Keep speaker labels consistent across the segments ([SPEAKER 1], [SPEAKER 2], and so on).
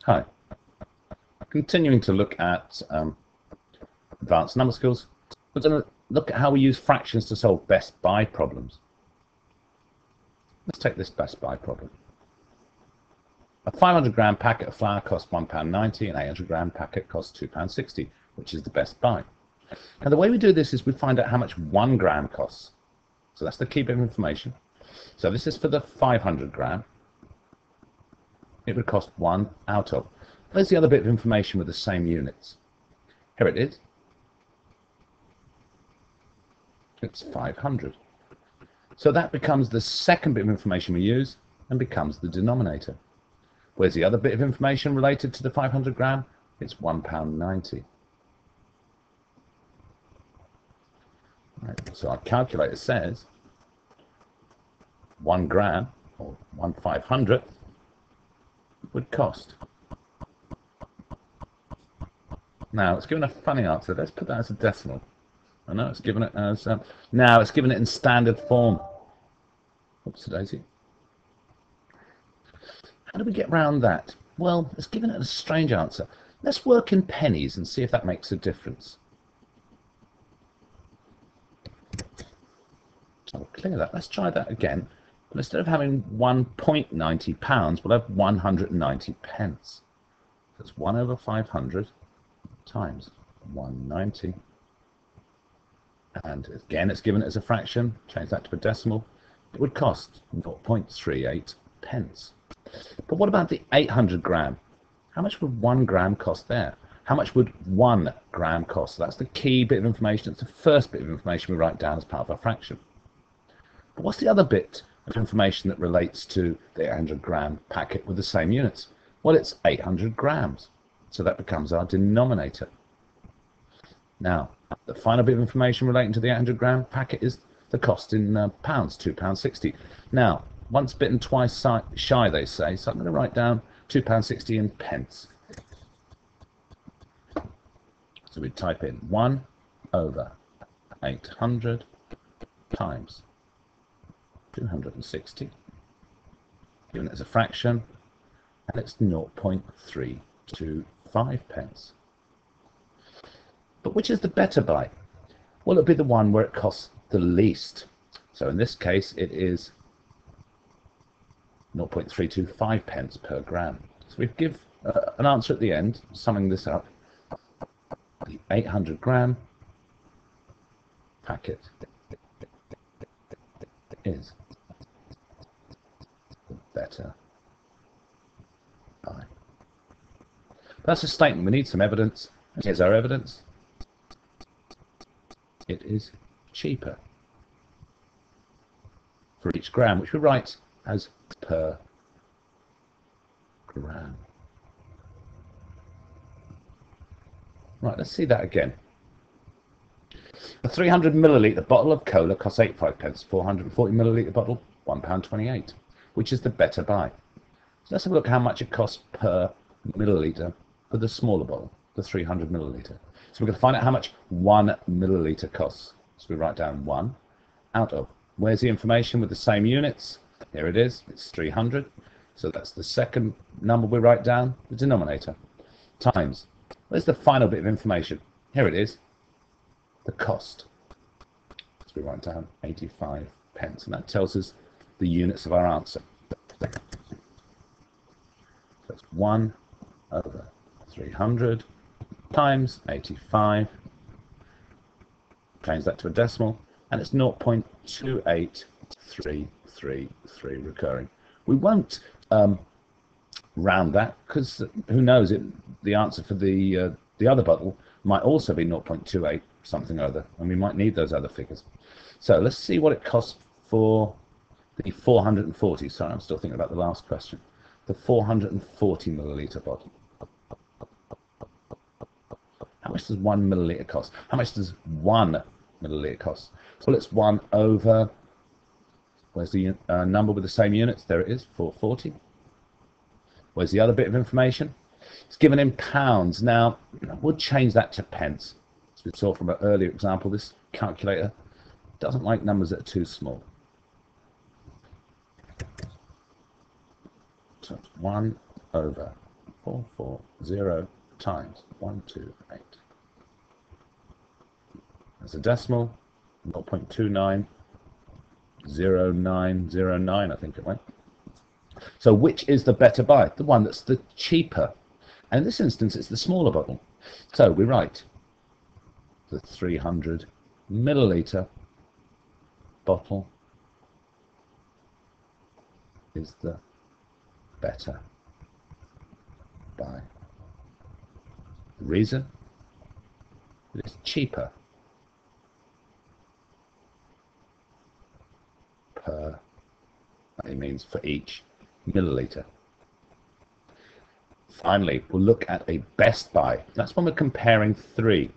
[SPEAKER 1] Hi. Continuing to look at advanced number skills, we're going to look at how we use fractions to solve best buy problems. Let's take this best buy problem. A 500-gram packet of flour costs £1.90 and 800-gram packet costs £2.60. Which is the best buy? Now the way we do this is we find out how much 1 gram costs. So that's the key bit of information. So this is for the 500-gram. It would cost 1 out of. Where's the other bit of information with the same units? Here it is. It's 500. So that becomes the second bit of information we use and becomes the denominator. Where's the other bit of information related to the 500-gram? It's £1.90. Right, so our calculator says 1 gram, or 1/500th, would cost. Now it's given a funny answer. Let's put that as a decimal. I know it's given it as now it's given it in standard form. Oops, daisy. How do we get round that? Well, it's given it a strange answer. Let's work in pennies and see if that makes a difference. I'll clear that. Let's try that again. But instead of having £1.90, we'll have 190 pence. That's 1/500 times 190. And again, it's given it as a fraction. Change that to a decimal. It would cost 0.38 pence. But what about the 800-gram? How much would 1 gram cost there? How much would 1 gram cost? So that's the key bit of information. It's the first bit of information we write down as part of our fraction. But what's the other bit of information that relates to the 800-gram packet with the same units? Well, it's 800 grams. So that becomes our denominator. Now, the final bit of information relating to the 800-gram packet is the cost in pounds, £2.60. Now, once bitten, twice shy, they say, so I'm going to write down £2.60 in pence. So we type in 1/800 times 260, given it as a fraction, and it's 0.325 pence. But which is the better buy? Well, it'll be the one where it costs the least. So in this case, it is 0.325 pence per gram. So we give an answer at the end, summing this up. The 800-gram packet is the better buy. That's a statement. We need some evidence. Here's our evidence. It is cheaper for each gram, which we write as per gram. Right, let's see that again. A 300 milliliter bottle of cola costs 85 pence. 440 milliliter bottle, £1.28. Which is the better buy? So let's have a look how much it costs per milliliter for the smaller bottle, the 300 milliliter. So we're going to find out how much 1 milliliter costs. So we write down 1 out of. Where's the information with the same units? Here it is. It's 300. So that's the second number we write down, the denominator, times. Where's the final bit of information? Here it is, the cost. So we write down 85 pence, and that tells us the units of our answer. That's 1/300 times 85. Change that to a decimal, and it's 0.28333 recurring. We won't round that, because who knows, the answer for the other bottle might also be 0.28 something or other, and we might need those other figures. So let's see what it costs for the 440. Sorry, I'm still thinking about the last question. The 440 milliliter bottle. How much does 1 milliliter cost? How much does 1 milliliter cost? Well, it's 1 over, where's the number with the same units? There it is, 440. Where's the other bit of information? It's given in pounds. Now, we'll change that to pence. As we saw from an earlier example, this calculator doesn't like numbers that are too small. So it's 1/400 440 times 128. That's a decimal, 0.290909, I think it went. So which is the better buy? The one that's the cheaper. And in this instance, it's the smaller bottle. So we write the 300 milliliter bottle is the better buy. The reason? It is cheaper per, it means for each milliliter. Finally, we'll look at a best buy. That's when we're comparing three.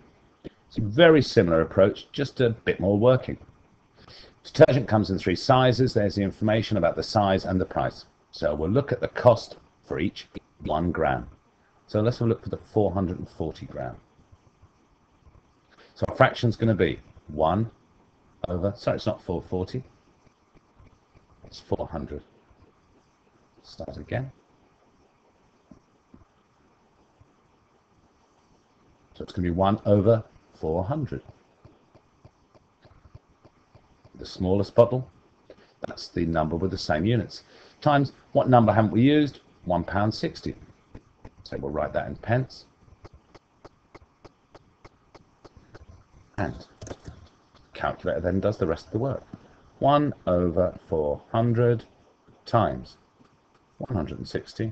[SPEAKER 1] It's a very similar approach, just a bit more working. Detergent comes in three sizes. There's the information about the size and the price. So we'll look at the cost for each 1 gram. So let's have a look for the 440 gram. So our fraction is going to be 1 over, sorry, it's not 440, it's 400. Start again. So it's going to be 1 over 400. The smallest bottle, that's the number with the same units. Times, what number haven't we used? £1.60. So we'll write that in pence. And calculator then does the rest of the work. 1 over 400 times 160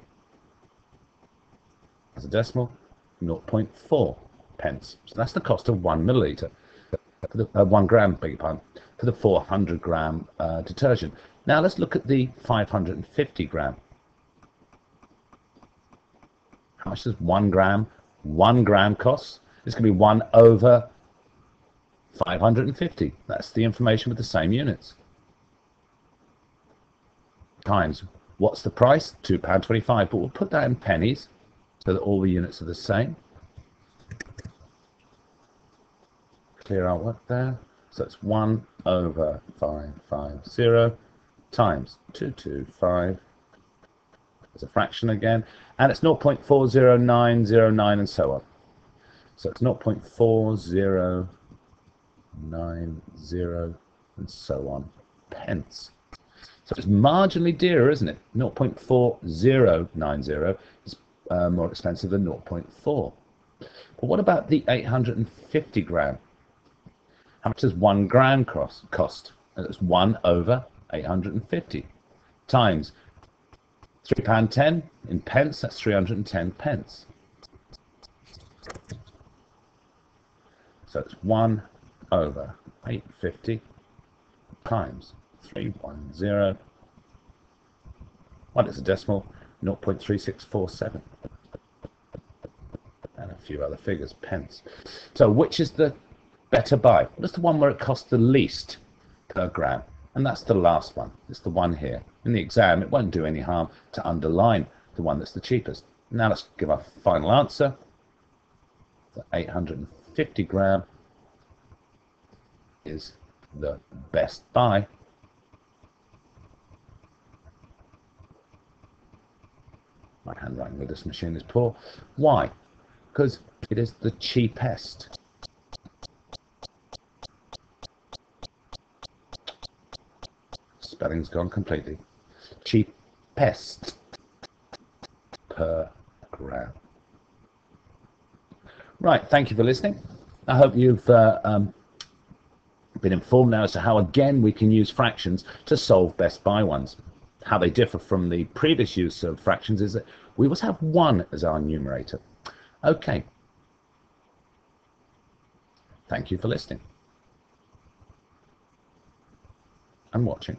[SPEAKER 1] as a decimal, 0.4 pence. So that's the cost of 1 milliliter, for the, 1 gram, beg your pardon, for the 400 gram detergent. Now let's look at the 550 gram. How much does 1 gram cost? It's going to be 1 over 550. That's the information with the same units. Times, what's the price? £2.25, but we'll put that in pennies so that all the units are the same. Clear our work there. So it's 1 over 550 times 225 as a fraction again, and it's 0.40909 and so on. So it's 0.4090 and so on pence. So it's marginally dearer, isn't it? 0.4090 is more expensive than 0.4. But what about the 850 gram? How much does 1 gram cost? That's 1 over 850 times £3.10 in pence. That's 310 pence. So it's 1 over 850 times 310. What is a decimal? 0.3647. And a few other figures, pence. So which is the better buy? Well, it's the one where it costs the least per gram. And that's the last one. It's the one here. In the exam, it won't do any harm to underline the one that's the cheapest. Now let's give our final answer. The 850 gram is the best buy. My handwriting with this machine is poor. Why? Because it is the cheapest. Spelling's gone completely. Cheapest per gram. Right, thank you for listening. I hope you've been informed now as to how, again, we can use fractions to solve best buy ones. How they differ from the previous use of fractions is that we always have 1 as our numerator. Okay. Thank you for listening and watching.